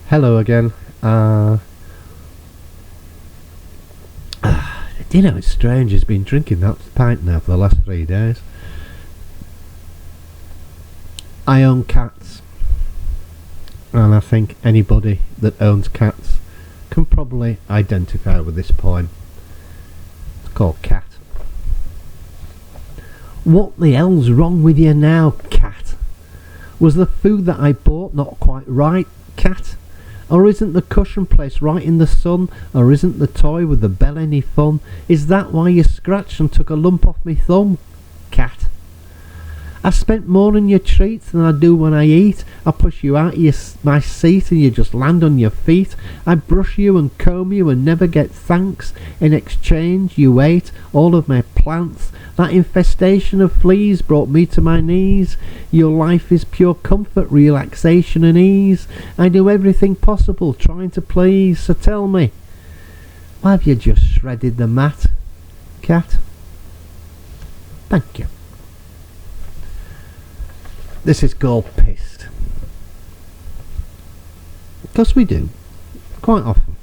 Hello again. You know, it's strange. He's been drinking that pint now for the last 3 days. I own cats, and I think anybody that owns cats can probably identify with this poem. It's called Cat. What the hell's wrong with you now, cat? Was the food that I bought not quite right, cat? Or isn't the cushion placed right in the sun? Or isn't the toy with the bell any fun? Is that why you scratched and took a lump off me thumb, cat? I spent more on your treats than I do when I eat. I push you out of my seat and you just land on your feet. I brush you and comb you and never get thanks. In exchange you ate all of my plants. That infestation of fleas brought me to my knees. Your life is pure comfort, relaxation and ease. I do everything possible trying to please. So tell me, why have you just shredded the mat, cat? Thank you. This is called Pissed. Because we do, quite often.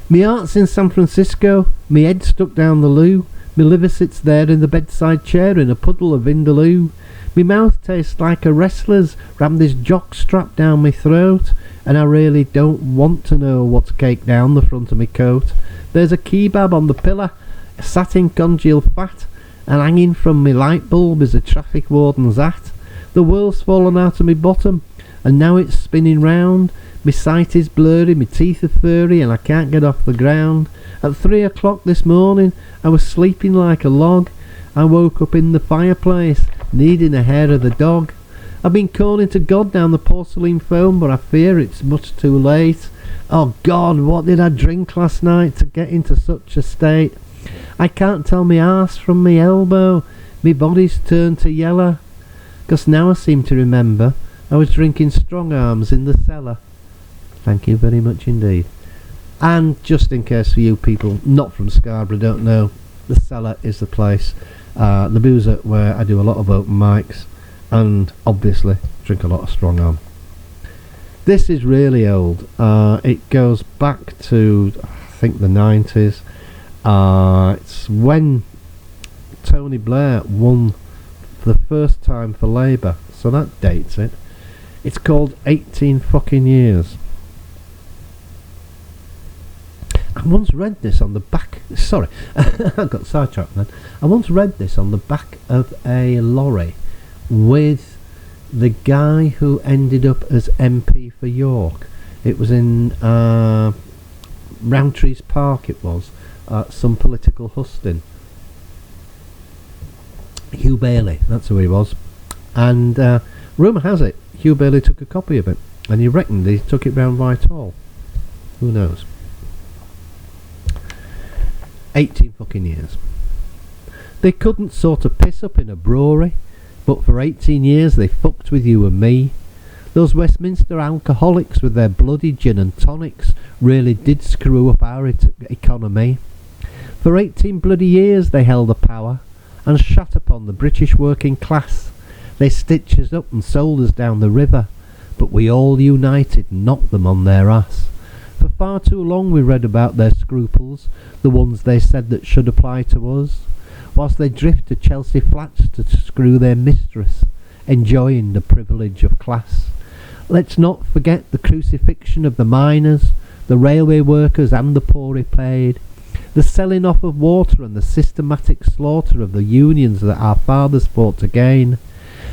Me heart's in San Francisco, me head stuck down the loo, me liver sits there in the bedside chair in a puddle of vindaloo. Me mouth tastes like a wrestler's, ram this jock strap down me throat, and I really don't want to know what's caked down the front of me coat. There's a kebab on the pillar, a satin congealed fat, and hanging from me light bulb is a traffic warden's hat. The world's fallen out of me bottom, and now it's spinning round. Me sight is blurry, me teeth are furry, and I can't get off the ground. At 3 o'clock this morning, I was sleeping like a log. I woke up in the fireplace, needing a hair of the dog. I've been calling to God down the porcelain phone, but I fear it's much too late. Oh God, what did I drink last night to get into such a state? I can't tell me arse from me elbow, me body's turned to yellow. 'Cause now I seem to remember I was drinking Strong Arms in the cellar. Thank you very much indeed. And just in case for you people not from Scarborough don't know, the cellar is the place, the boozer where I do a lot of open mics and obviously drink a lot of Strong Arm. This is really old. It goes back to I think the 90s. It's when Tony Blair won for the first time for Labour, so that dates it. It's called 18 fucking years. I once read this on the back. Sorry, I got sidetracked then. I once read this on the back of a lorry with the guy who ended up as MP for York. It was in Roundtree's Park. It was. Some political husting. Hugh Bailey, that's who he was. And rumour has it, Hugh Bailey took a copy of it, and he reckoned he took it round Whitehall. Who knows? 18 fucking years. They couldn't sort of piss up in a brewery, but for 18 years they fucked with you and me. Those Westminster alcoholics with their bloody gin and tonics really did screw up our economy. For 18 bloody years they held the power and shat upon the British working class. They stitched us up and sold us down the river, but we all united knocked them on their ass. For far too long we read about their scruples, the ones they said that should apply to us, whilst they drift to Chelsea flats to screw their mistress, enjoying the privilege of class. Let's not forget the crucifixion of the miners, the railway workers and the poorly paid, the selling off of water and the systematic slaughter of the unions that our fathers fought to gain.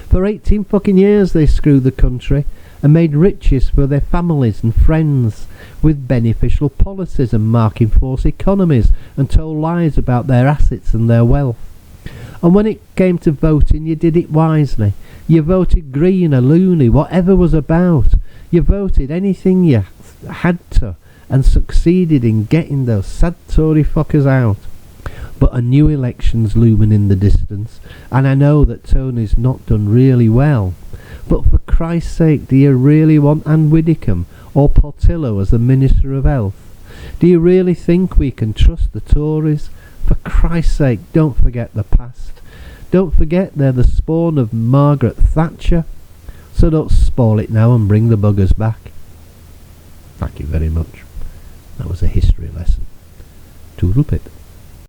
For 18 fucking years they screwed the country and made riches for their families and friends with beneficial policies and marking force economies and told lies about their assets and their wealth. And when it came to voting you did it wisely. You voted Green or loony, whatever was about. You voted anything you had to and succeeded in getting those sad Tory fuckers out. But a new election's looming in the distance, and I know that Tony's not done really well. But for Christ's sake, do you really want Anne Widdecombe or Portillo as the Minister of Health? Do you really think we can trust the Tories? For Christ's sake, don't forget the past. Don't forget they're the spawn of Margaret Thatcher. So don't spoil it now and bring the buggers back. Thank you very much. That was a history lesson. Toodle pip.